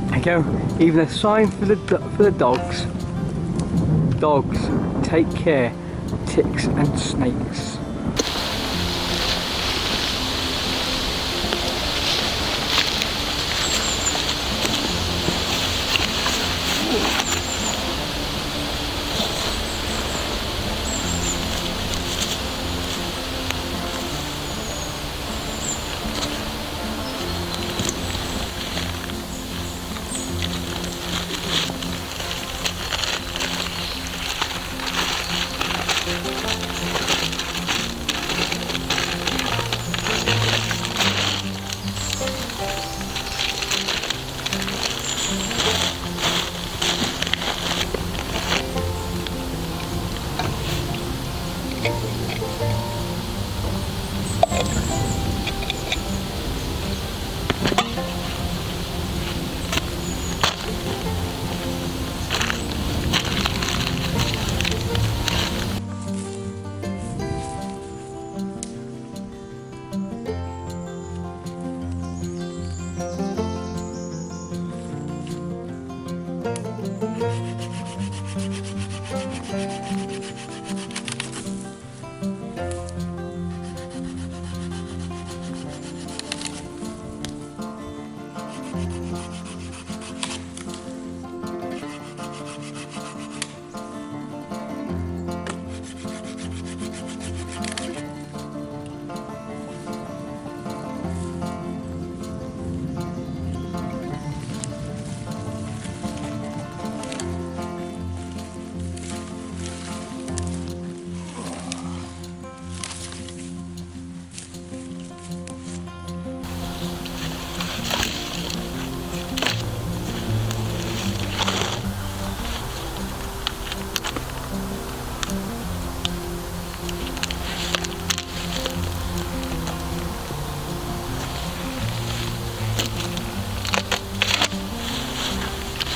There you go. Even a sign for the dogs. Dogs, take care, ticks and snakes.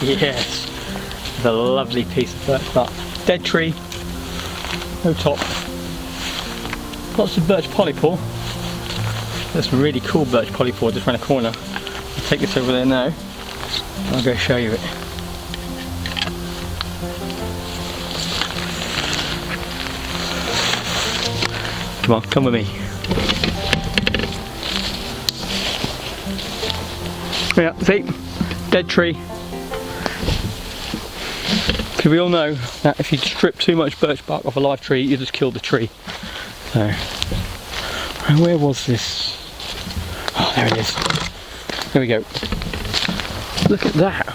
Yes, the lovely piece of birch bark. Dead tree, no top. Lots of birch polypore. There's some really cool birch polypore just around the corner. I'll take this over there now. I'll go show you it. Come on, come with me. Yeah, see, dead tree. Because we all know that if you strip too much birch bark off a live tree, you just kill the tree. So, and where was this? Oh, there it is. There we go. Look at that.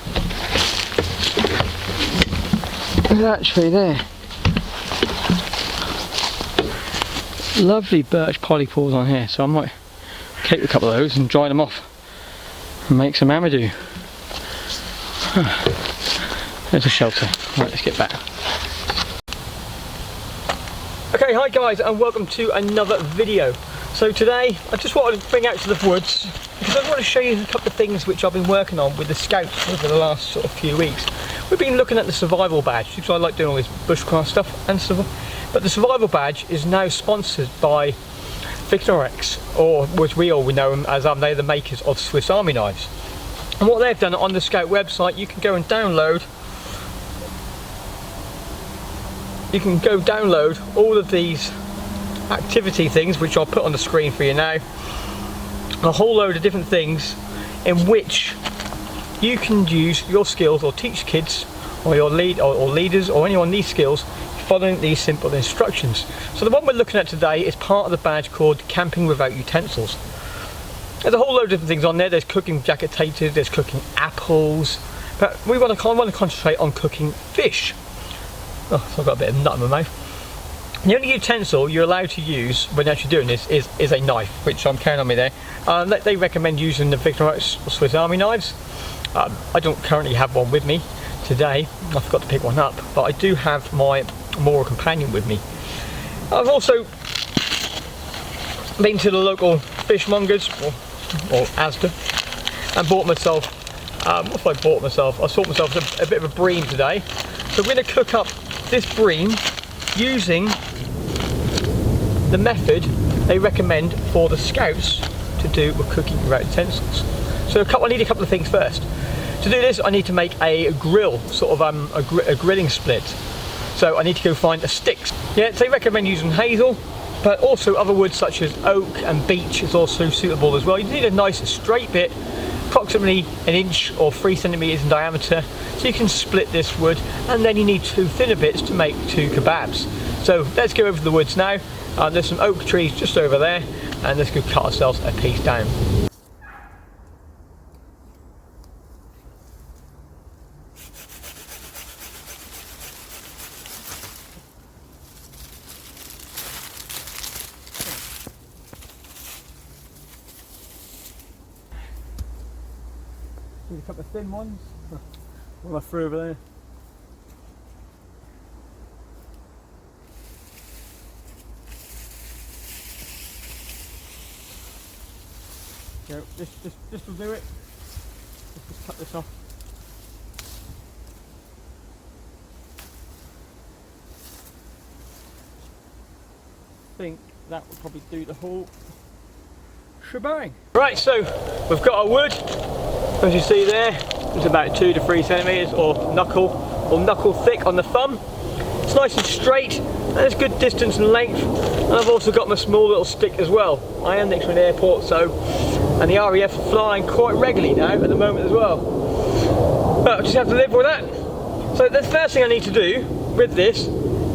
Look at that tree there. Lovely birch polypores on here, so I might keep a couple of those and dry them off and make some amadou. There's a shelter. Right, let's get back. Okay, hi guys, and welcome to another video. So today I just wanted to bring out to the woods because I want to show you a couple of things which I've been working on with the scouts over the last sort of few weeks. We've been looking at the survival badge because I like doing all this bushcraft stuff and stuff. But the survival badge is now sponsored by Victorex, or which we all know them as they're the makers of Swiss Army knives. And what they've done on the Scout website, you can go and download. You can go download all of these activity things, which I'll put on the screen for you now. A whole load of different things in which you can use your skills or teach kids or your leaders or anyone these skills following these simple instructions. So the one we're looking at today is part of the badge called Camping Without Utensils. There's a whole load of different things on there. There's cooking jack potatoes, there's cooking apples, but I want to concentrate on cooking fish. Oh, so I've got a bit of nut in my mouth. The only utensil you're allowed to use when you're actually doing this is a knife, which I'm carrying on me there. They recommend using the Victorex Swiss Army knives. I don't currently have one with me today. I forgot to pick one up, but I do have my Mora companion with me. I've also been to the local fishmongers or Asda and bought myself, what have I bought myself? I bought myself a bit of a bream today. So we're going to cook up this bream using the method they recommend for the scouts to do with cooking without utensils. So I need a couple of things first. To do this, I need to make a grill, sort of a grilling split. So I need to go find the sticks. Yeah, they recommend using hazel, but also other woods such as oak and beech is also suitable as well. You need a nice straight bit, approximately 1 inch or 3 centimeters in diameter, so you can split this wood, and then you need 2 thinner bits to make 2 kebabs. So let's go over to the woods now. There's some oak trees just over there, and let's go cut ourselves a piece down. A couple of thin ones. What am I through over there? So this will do it. Let's just cut this off. I think that will probably do the whole shebang. Right, so we've got our wood. As you see there, it's about 2 to 3 centimeters or knuckle thick on the thumb. It's nice and straight, and there's good distance and length. And I've also got my small little stick as well. I am next to an airport, and the RAF are flying quite regularly now at the moment as well. But I just have to live with that. So the first thing I need to do with this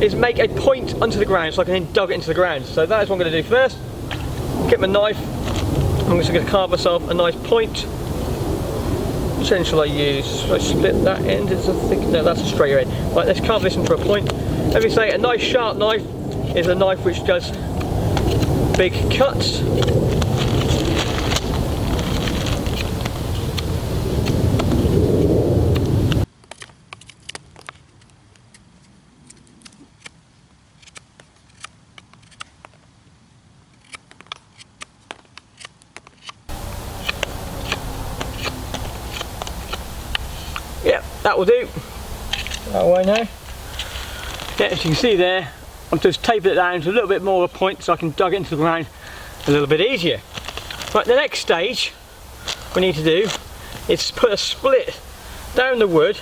is make a point onto the ground so I can then dug it into the ground. So that is what I'm going to do first. Get my knife. I'm just going to carve myself a nice point. Which end shall I use? Shall I split that end? No, that's a straight end. Right, let's carve this into a point. Let me say, a nice sharp knife is a knife which does big cuts. Yeah, that will do. That way now. Yeah, as you can see there, I'm just taping it down to a little bit more of a point so I can dug it into the ground a little bit easier. Right, the next stage we need to do is put a split down the wood,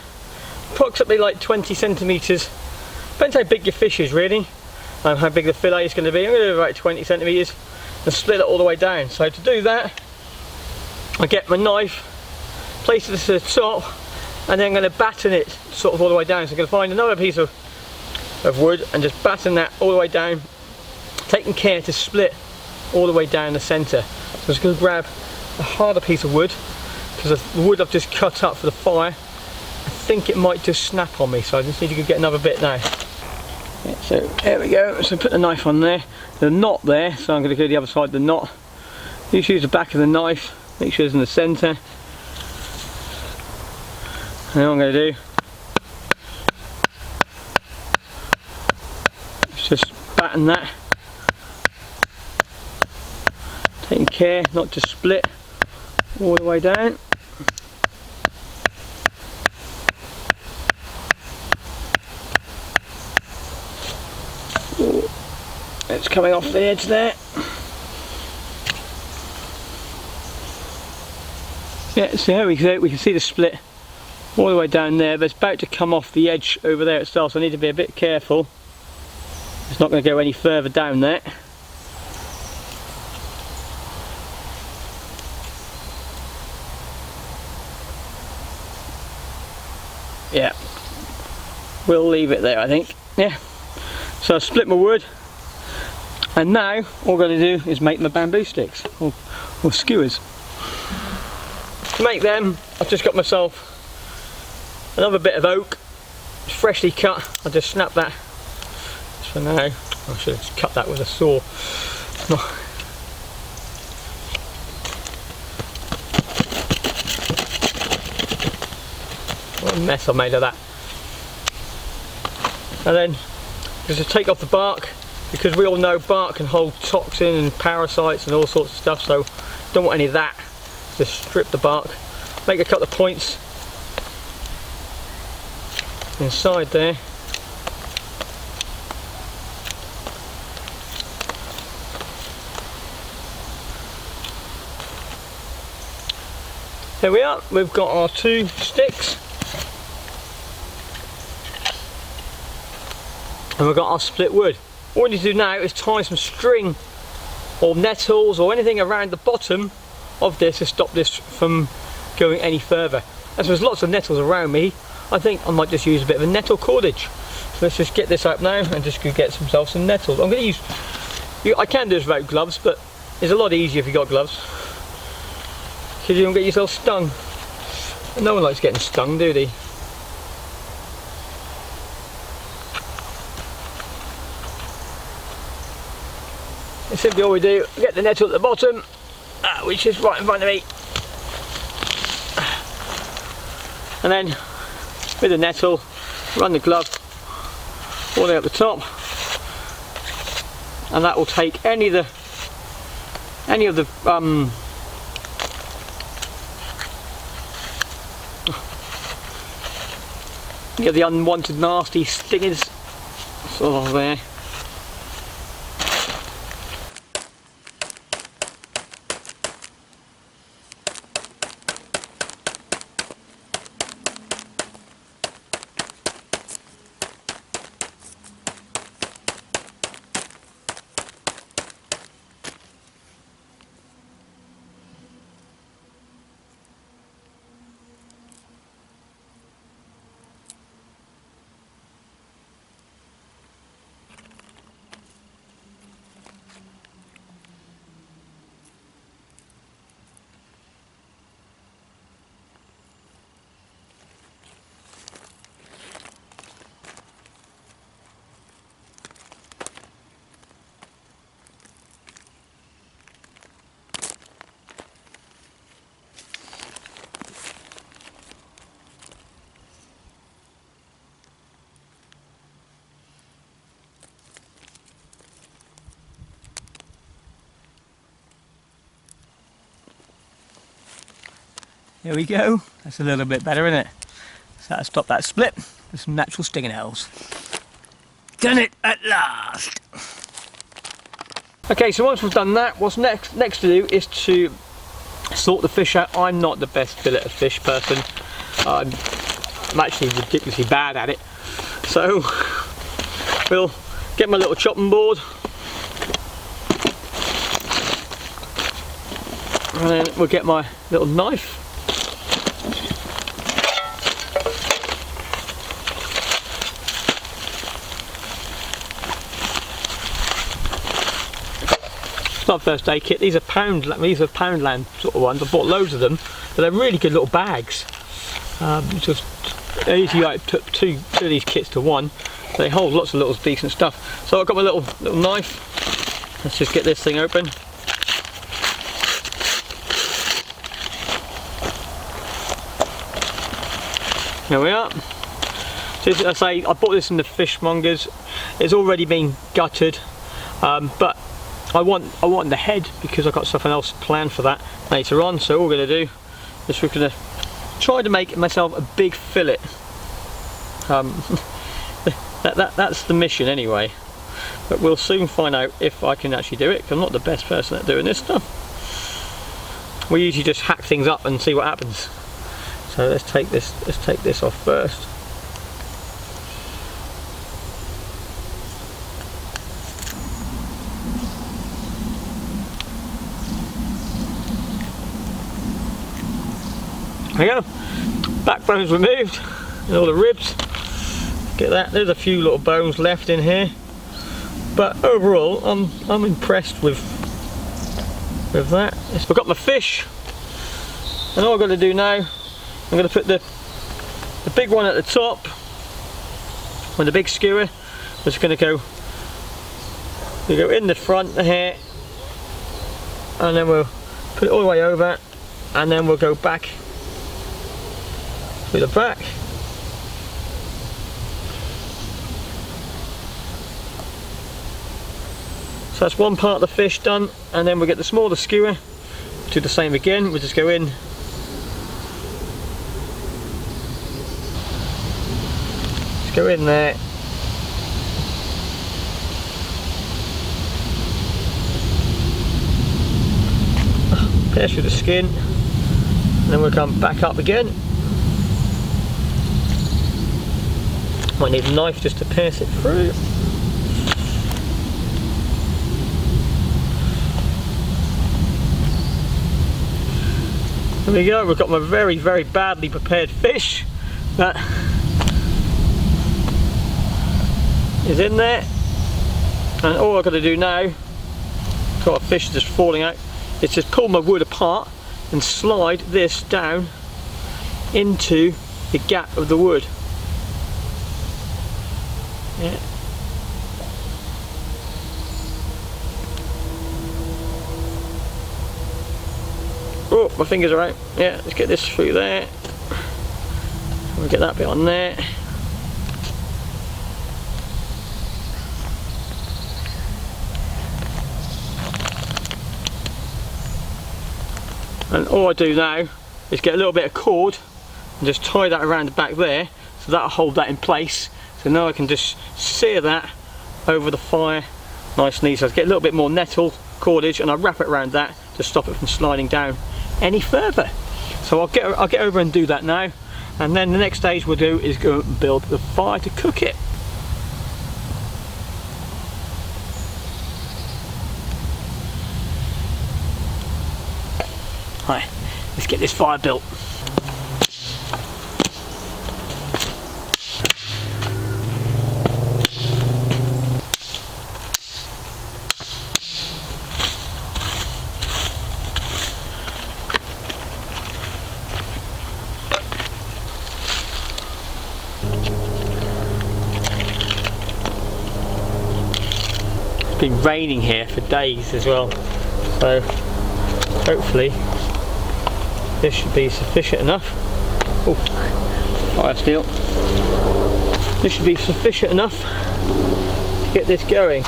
approximately like 20 centimetres. Depends how big your fish is really, and how big the fillet is going to be. I'm going to do about 20 centimetres and split it all the way down. So to do that, I get my knife, place it to the top, and then I'm going to batten it sort of all the way down. So I'm going to find another piece of wood and just batten that all the way down, taking care to split all the way down the centre. So I'm just going to grab a harder piece of wood, because the wood I've just cut up for the fire, I think it might just snap on me, so I just need to go get another bit now. Yeah, so there we go. So put the knife on there, the knot there, so I'm going to go to the other side of the knot. Just use the back of the knife, make sure it's in the centre. And what I'm going to do is just batten that, taking care not to split all the way down. Ooh, it's coming off the edge there. Yeah, so here we go, we can see the split all the way down there, but it's about to come off the edge over there itself, so I need to be a bit careful. It's not going to go any further down there. Yeah, we'll leave it there I think. Yeah, so I split my wood, and now all I'm going to do is make my bamboo sticks, or skewers. To make them, I've just got myself another bit of oak, freshly cut. I'll just snap that for now. I should have cut that with a saw. What a mess I've made of that. And then just to take off the bark, because we all know bark can hold toxin and parasites and all sorts of stuff, so don't want any of that. Just strip the bark, make a couple of points inside there. There we are, we've got our 2 sticks. And we've got our split wood. All we need to do now is tie some string or nettles or anything around the bottom of this to stop this from going any further. As there's lots of nettles around me, I think I might just use a bit of a nettle cordage. So let's just get this up now and just go get myself some nettles. I'm going to use, I can do this without gloves, but it's a lot easier if you've got gloves, because you don't get yourself stung. And no one likes getting stung, do they? And simply all we do, get the nettle at the bottom, which is right in front of me. And then with the nettle, run the glove all the way up the top, and that will take any of the unwanted nasty stingers sort of there. There we go, that's a little bit better, isn't it? So that'll stop that split with some natural stinging nails. Done it at last! Okay, so once we've done that, what's next to do is to sort the fish out. I'm not the best fillet of fish person. I'm actually ridiculously bad at it. So we'll get my little chopping board, and then we'll get my little knife. It's not a first aid kit. These are Poundland sort of ones. I bought loads of them, but they're really good little bags. Just I usually took two of these kits to one. They hold lots of little decent stuff. So I've got my little knife. Let's just get this thing open. There we are. So as I say, I bought this in the fishmongers. It's already been gutted, but I want the head because I've got something else planned for that later on. So all we're going to do is we're going to try to make myself a big fillet. That's the mission anyway. But we'll soon find out if I can actually do it, because I'm not the best person at doing this stuff. We usually just hack things up and see what happens. So let's take this off first. There we go. Backbone's removed, and all the ribs. Get that. There's a few little bones left in here, but overall, I'm impressed with that. I've got my fish, and all I've got to do now, I'm going to put the big one at the top with the big skewer. It's going to go in the front here, and then we'll put it all the way over, and then we'll go back through the back. So that's one part of the fish done, and then we'll get the smaller skewer, do the same again. We'll just go in, just go in there, pierce through the skin, And then we'll come back up again. Might need a knife just to pierce it through. There we go, we've got my very, very badly prepared fish that is in there. And all I've got to do now, got a fish just falling out, is just pull my wood apart and slide this down into the gap of the wood. Yeah. Oh, my fingers are out. Yeah, let's get this through there. We'll get that bit on there. And all I do now is get a little bit of cord and just tie that around the back there, so that'll hold that in place. So now I can just sear that over the fire nice and easy. So I get a little bit more nettle cordage and I wrap it around that to stop it from sliding down any further. So I'll get over and do that now, and then the next stage we'll do is go and build the fire to cook it. Right, let's get this fire built. It's been raining here for days as well, so hopefully this should be sufficient enough. Oh, fire steel. This should be sufficient enough to get this going.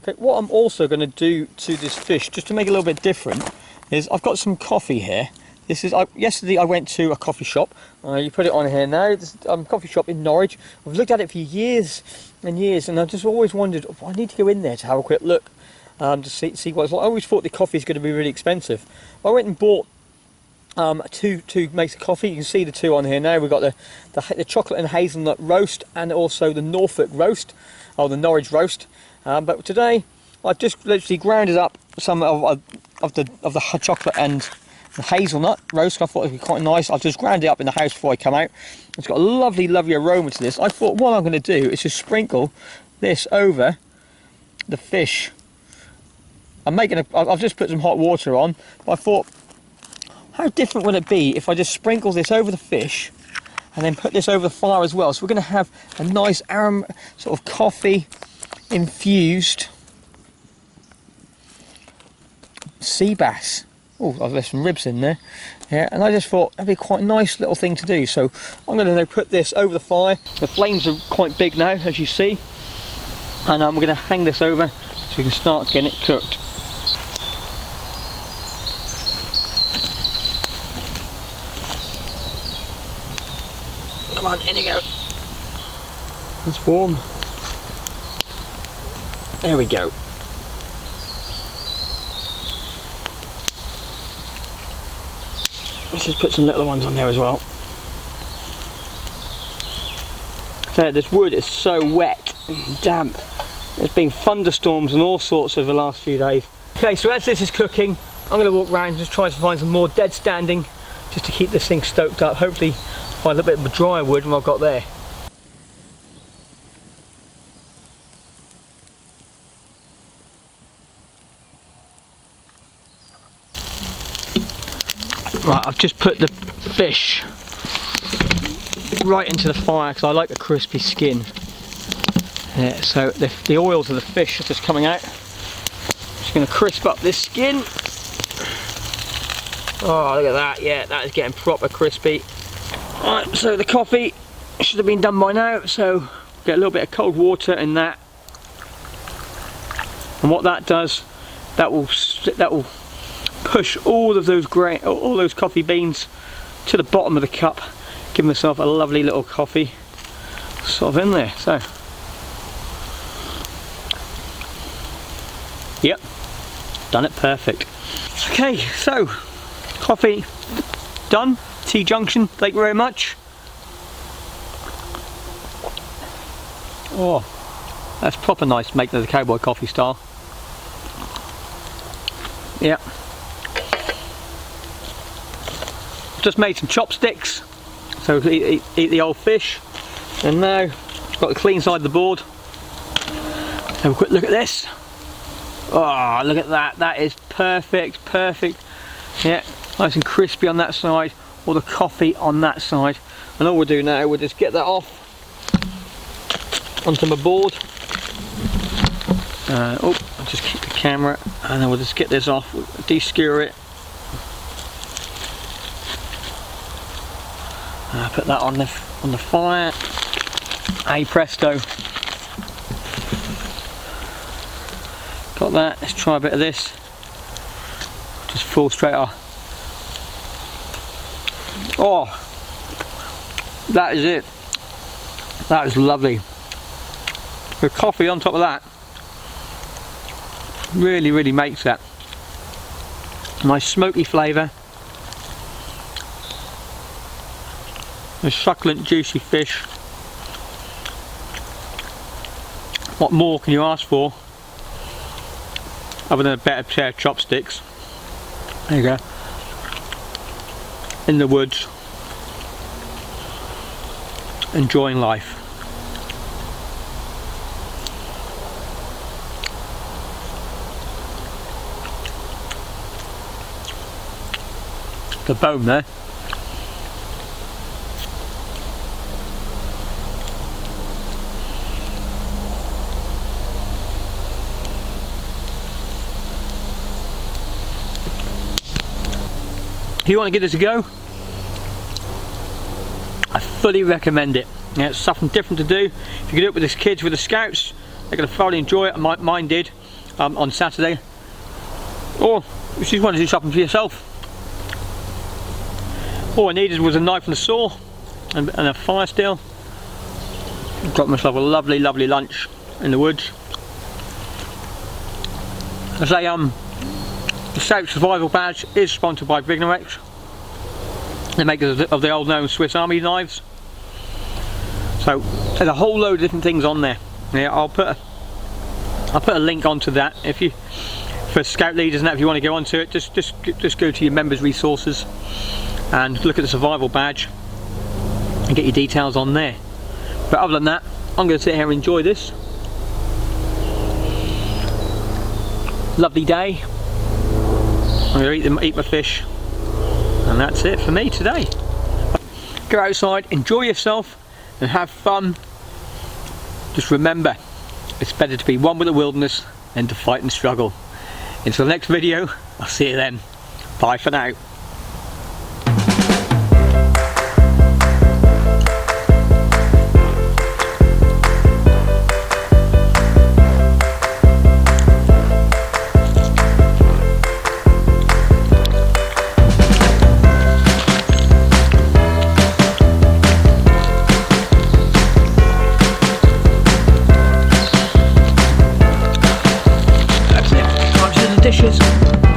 Okay, what I'm also going to do to this fish, just to make it a little bit different, is I've got some coffee here. This is yesterday I went to a coffee shop. You put it on here now. This is a coffee shop in Norwich. I've looked at it for years and years, and I've just always wondered, I need to go in there to have a quick look, to see what it's like. I always thought the coffee is going to be really expensive. I went and bought two makes of coffee. You can see the two on here now. We've got the chocolate and hazelnut roast, and also the Norfolk roast, or the Norwich roast. But today I've just literally grounded up some of the chocolate and the hazelnut roast. I thought it would be quite nice. I've just ground it up in the house before I come out. It's got a lovely, lovely aroma to this. I thought what I'm going to do is just sprinkle this over the fish. I've just put some hot water on. But I thought, how different would it be if I just sprinkle this over the fish and then put this over the fire as well? So we're going to have a nice sort of coffee infused sea bass. Oh, I've left some ribs in there. Yeah, and I just thought that'd be quite a nice little thing to do. So I'm going to put this over the fire. The flames are quite big now, as you see, and we're going to hang this over so we can start getting it cooked. Come on, in you go. It's warm. There we go. Let's just put some little ones on there as well. So this wood is so wet and damp. There's been thunderstorms and all sorts over the last few days. Okay, so as this is cooking, I'm going to walk around and just try to find some more dead standing just to keep this thing stoked up. Hopefully find a little bit of dry wood than I've got there. Right, I've just put the fish right into the fire because I like the crispy skin. Yeah, so the oils of the fish are just coming out. Just going to crisp up this skin. Oh, look at that. Yeah, that is getting proper crispy. Alright, so the coffee should have been done by now, so get a little bit of cold water in that. And what that does, that will push all of those all those coffee beans to the bottom of the cup, give myself a lovely little coffee sort of in there. So yep, done it perfect. Okay, so coffee done, T-junction, thank you very much. Oh, that's proper nice, making the cowboy coffee style. Yeah. Just made some chopsticks, so eat the old fish. And now got the clean side of the board. Have a quick look at this. Oh, look at that, that is perfect, perfect. Yeah, nice and crispy on that side, all the coffee on that side. And all we'll do now, we'll just get that off onto my board. Oh, I'll just keep the camera, and then we'll just get this off, de-skewer it. Put that on the fire. Hey presto. Got that. Let's try a bit of this. Just fall straight off. Oh, that is it. That is lovely. The coffee on top of that really, really makes that. Nice smoky flavour. A succulent, juicy fish. What more can you ask for other than a better pair of chopsticks? There you go. In the woods, enjoying life. The bone there. If you want to give this a go, I fully recommend it. Yeah, it's something different to do. If you can do it with the kids, with the scouts, they're going to thoroughly enjoy it. Mine did on Saturday. Or if you just want to do something for yourself. All I needed was a knife and a saw and a fire steel. Got myself a lovely, lovely lunch in the woods. I say, the Scout Survival Badge is sponsored by Vignorex. They make of the old known Swiss Army knives. So there's a whole load of different things on there. Yeah, I'll put a link onto that if you, for Scout leaders and that, if you want to go onto it, just go to your members resources and look at the survival badge and get your details on there. But other than that, I'm going to sit here and enjoy this. Lovely day. I'm going to eat my fish, and that's it for me today. Go outside, enjoy yourself and have fun. Just remember, it's better to be one with the wilderness than to fight and struggle. Until the next video, I'll see you then. Bye for now. Cheers.